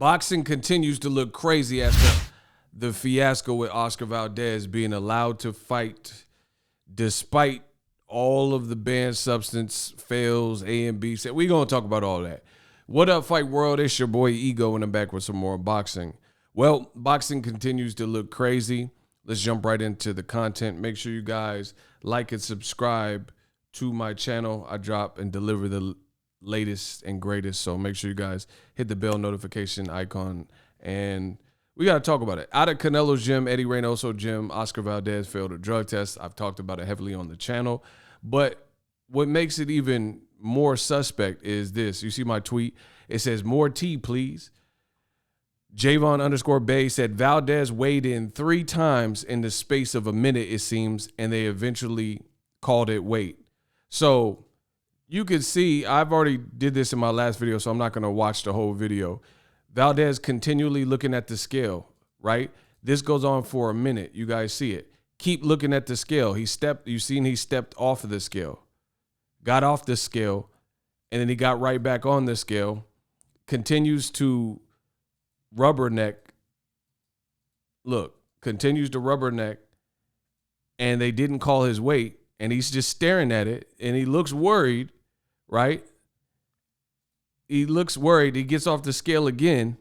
Boxing continues to look crazy after the fiasco with Oscar Valdez being allowed to fight despite all of the banned substance fails, A and B. We're going to talk about all that. What up, Fight World? It's your boy Ego, and I'm back with some more boxing. Well, boxing continues to look crazy. Let's jump right into the content. Make sure you guys like and subscribe to my channel. I drop and deliver the latest and greatest, so make sure you guys hit the bell notification icon, and we got to talk about it. Out of Canelo's gym, Eddie Reynoso gym, Oscar Valdez failed a drug test. I've talked about it heavily on the channel, but what makes it even more suspect is this. You see my tweet? It says, more tea, please. Gervonta_Bay said Valdez weighed in 3 times in the space of a minute, it seems, and they eventually called it weight. So you could see, I've already did this in my last video, so I'm not going to watch the whole video. Valdez continually looking at the scale, right? This goes on for a minute. You guys see it. Keep looking at the scale. He stepped off of the scale, got off the scale, and then he got right back on the scale, continues to rubberneck. Look, continues to rubberneck, and they didn't call his weight, and he's just staring at it, and he looks worried, right? He looks worried. He gets off the scale again,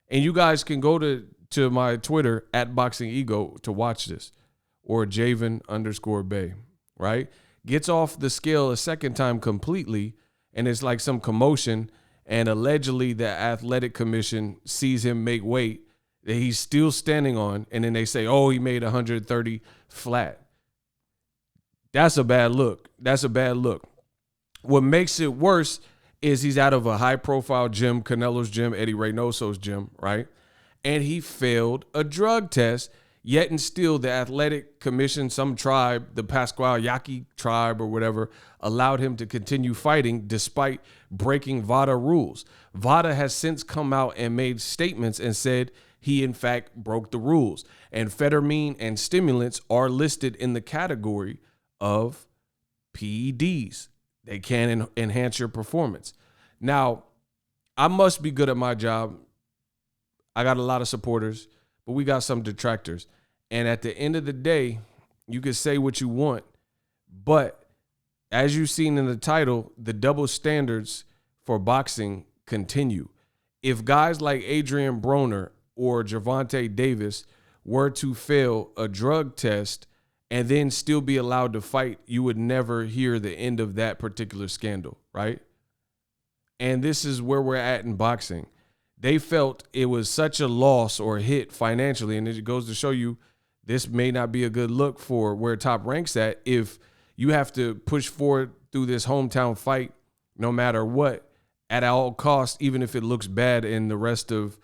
and you guys can go to my Twitter at Boxingego to watch this, or Javen_Bay, right? Gets off the scale a second time completely, and it's like some commotion, and allegedly the athletic commission sees him make weight that he's still standing on, and then they say, oh, he made 130 flat. That's a bad look. That's a bad look. What makes it worse is he's out of a high-profile gym, Canelo's gym, Eddie Reynoso's gym, right? And he failed a drug test, yet and still the athletic commission, some tribe, the Pascual Yaqui tribe or whatever, allowed him to continue fighting despite breaking VADA rules. VADA has since come out and made statements and said he, in fact, broke the rules. And amphetamine and stimulants are listed in the category of PEDs. They can enhance your performance. Now, I must be good at my job. I got a lot of supporters, but we got some detractors. And at the end of the day, you can say what you want, but as you've seen in the title, the double standards for boxing continue. If guys like Adrien Broner or Gervonta Davis were to fail a drug test and then still be allowed to fight, you would never hear the end of that particular scandal, right? And this is where we're at in boxing. They felt it was such a loss or hit financially, and it goes to show you this may not be a good look for where Top Rank's at if you have to push forward through this hometown fight no matter what, at all costs, even if it looks bad and the rest of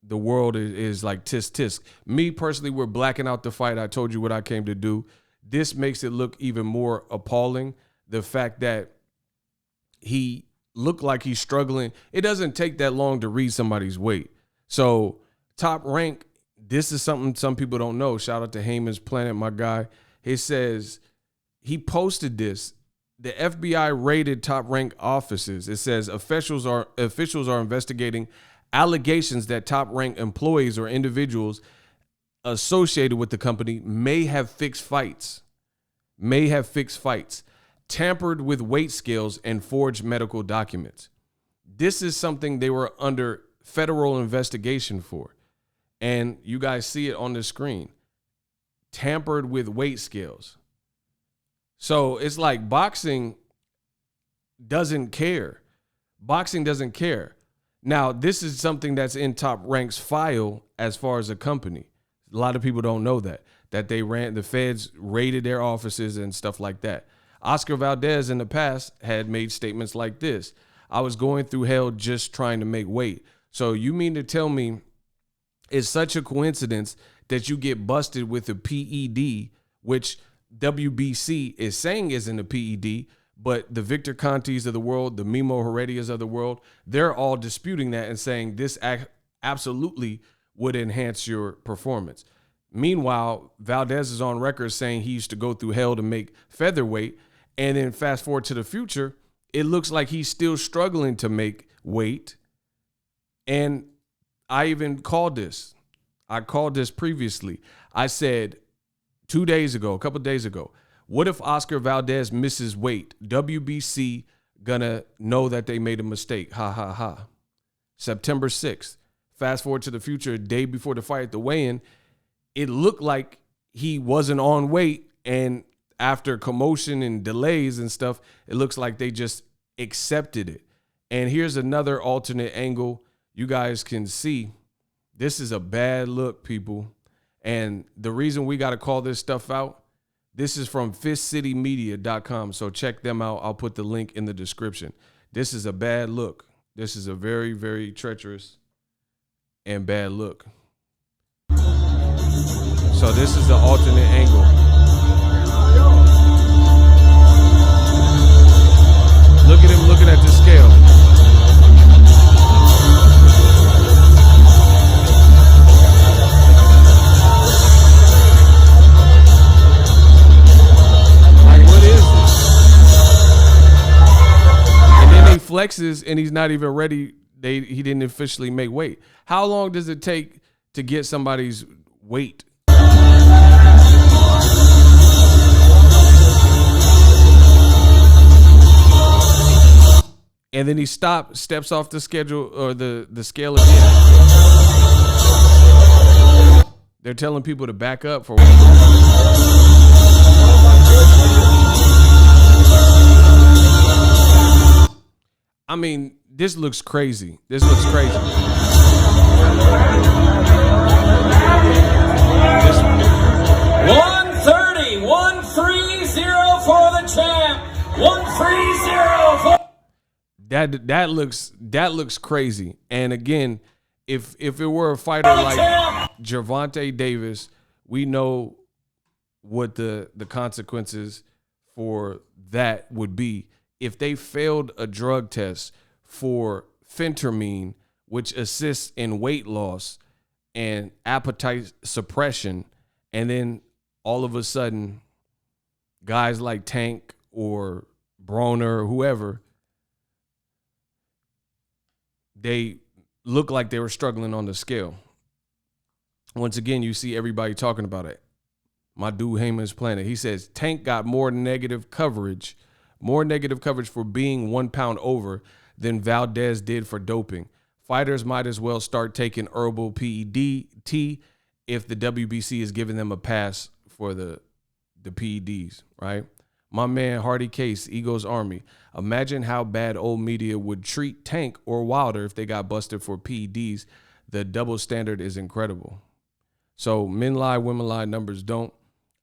the world is like tisk. Me personally, we're blacking out the fight. I told you what I came to do. This makes it look even more appalling. The fact that he looked like he's struggling. It doesn't take that long to read somebody's weight. So Top Rank, this is something some people don't know. Shout out to Heyman's Planet, my guy. He says he posted this. The FBI raided Top Rank offices. It says officials are investigating allegations that Top Rank employees or individuals associated with the company may have fixed fights, tampered with weight scales, and forged medical documents. This is something they were under federal investigation for. And you guys see it on the screen. Tampered with weight scales. So it's like boxing doesn't care. Boxing doesn't care. Now, this is something that's in Top Rank's file as far as a company. A lot of people don't know that the feds raided their offices and stuff like that. Oscar Valdez in the past had made statements like this. I was going through hell just trying to make weight. So you mean to tell me it's such a coincidence that you get busted with a PED, which WBC is saying isn't a PED, but the Victor Contis of the world, the Mimo Heredias of the world, they're all disputing that and saying this absolutely would enhance your performance. Meanwhile, Valdez is on record saying he used to go through hell to make featherweight. And then fast forward to the future, it looks like he's still struggling to make weight. And I even called this. I called this previously. I said 2 days ago, a couple days ago, what if Oscar Valdez misses weight? WBC gonna know that they made a mistake. Ha, ha, ha. September 6th. Fast forward to the future, a day before the fight at the weigh-in, it looked like he wasn't on weight. And after commotion and delays and stuff, it looks like they just accepted it. And here's another alternate angle. You guys can see this is a bad look, people. And the reason we got to call this stuff out, this is from fistcitymedia.com. So check them out. I'll put the link in the description. This is a bad look. This is a very, very treacherous and bad look. So this is the alternate angle. Look at him looking at the scale. Flexes and he's not even ready. He didn't officially make weight. How long does it take to get somebody's weight? And then he steps off the schedule or the scale again. They're telling people to back up for I mean, this looks crazy. This looks crazy. 130, 130 for the champ. 130 for that looks crazy. And again, if it were a fighter like Gervonta Davis, we know what the consequences for that would be. If they failed a drug test for phentermine, which assists in weight loss and appetite suppression, and then all of a sudden guys like Tank or Broner or whoever, they look like they were struggling on the scale. Once again, you see everybody talking about it. My dude Heyman's Planet, he says Tank got more negative coverage for being 1 pound over than Valdez did for doping. Fighters might as well start taking herbal PEDT if the WBC is giving them a pass for the PEDs, right? My man Hardy Case, Eagles Army. Imagine how bad old media would treat Tank or Wilder if they got busted for PEDs. The double standard is incredible. So men lie, women lie, numbers don't,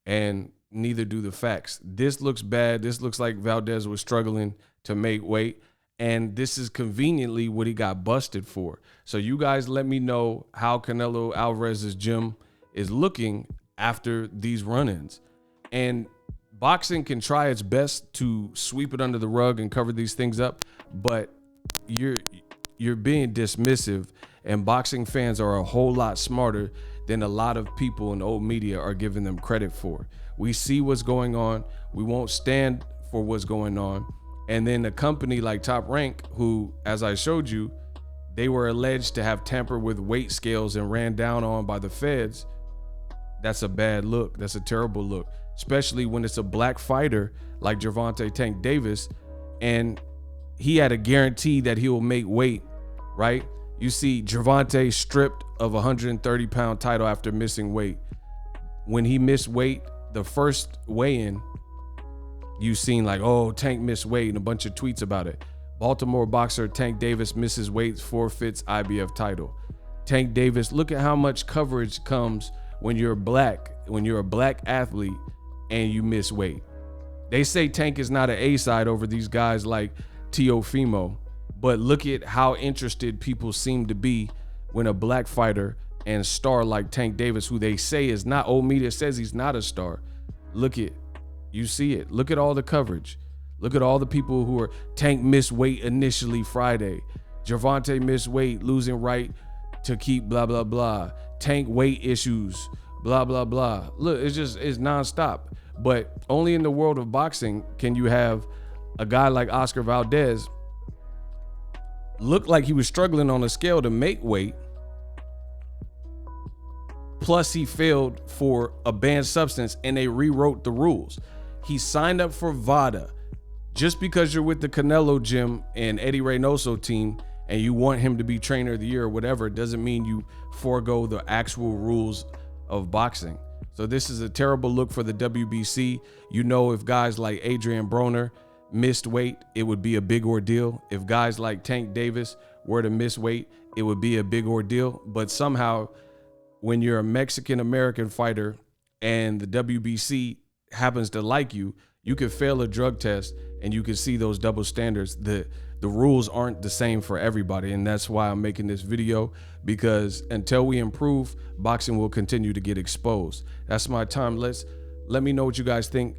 and neither do the facts. This looks bad. This looks like Valdez was struggling to make weight, and this is conveniently what he got busted for. So you guys let me know how Canelo Alvarez's gym is looking after these run-ins. And boxing can try its best to sweep it under the rug and cover these things up, but you're being dismissive, and boxing fans are a whole lot smarter than a lot of people in old media are giving them credit for. We see what's going on. We won't stand for what's going on. And then a company like Top Rank, who, as I showed you, they were alleged to have tampered with weight scales and ran down on by the feds. That's a bad look. That's a terrible look, especially when it's a black fighter like Gervonta Tank Davis, and he had a guarantee that he will make weight, right? You see Gervonta stripped of a 130-pound title after missing weight. When he missed weight, the first weigh-in, you seen like, oh, Tank missed weight and a bunch of tweets about it. Baltimore boxer Tank Davis misses weight, forfeits IBF title. Tank Davis, look at how much coverage comes when you're black, when you're a black athlete and you miss weight. They say Tank is not an A-side over these guys like Teofimo, but look at how interested people seem to be when a black fighter and star like Tank Davis, who they say is not, old media says he's not a star. Look at, you see it. Look at all the coverage. Look at all the people who are, Tank missed weight initially Friday. Gervonta missed weight, losing right to keep blah, blah, blah. Tank weight issues, blah, blah, blah. Look, it's nonstop. But only in the world of boxing can you have a guy like Oscar Valdez look like he was struggling on a scale to make weight, plus he failed for a banned substance and they rewrote the rules. He signed up for VADA. Just because you're with the Canelo gym and Eddie Reynoso team and you want him to be trainer of the year or whatever, doesn't mean you forego the actual rules of boxing. So this is a terrible look for the WBC. You know, if guys like Adrien Broner missed weight, it would be a big ordeal. If guys like Tank Davis were to miss weight, it would be a big ordeal. But somehow, when you're a Mexican-American fighter and the WBC happens to like you, you could fail a drug test and you can see those double standards. The rules aren't the same for everybody, and that's why I'm making this video, because until we improve, boxing will continue to get exposed. That's my time. Let me know what you guys think.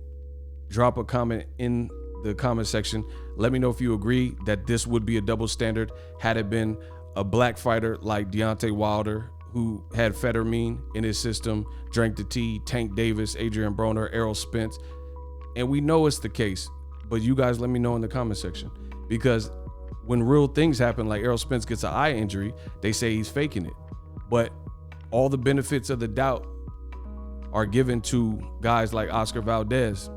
Drop a comment in the comment section. Let me know if you agree that this would be a double standard had it been a black fighter like Deontay Wilder, who had Fettermine in his system, drank the tea, Tank Davis, Adrien Broner, Errol Spence. And we know it's the case, but you guys let me know in the comment section, because when real things happen, like Errol Spence gets an eye injury, they say he's faking it. But all the benefits of the doubt are given to guys like Oscar Valdez.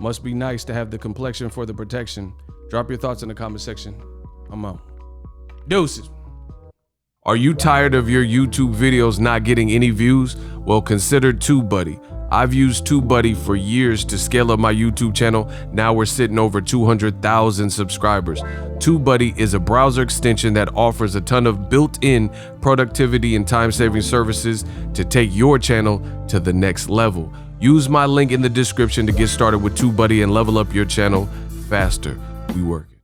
Must be nice to have the complexion for the protection. Drop your thoughts in the comment section. I'm out. Deuces. Are you tired of your YouTube videos not getting any views? Well, consider TubeBuddy. I've used TubeBuddy for years to scale up my YouTube channel. Now we're sitting over 200,000 subscribers. TubeBuddy is a browser extension that offers a ton of built-in productivity and time-saving services to take your channel to the next level. Use my link in the description to get started with TubeBuddy and level up your channel faster. We working.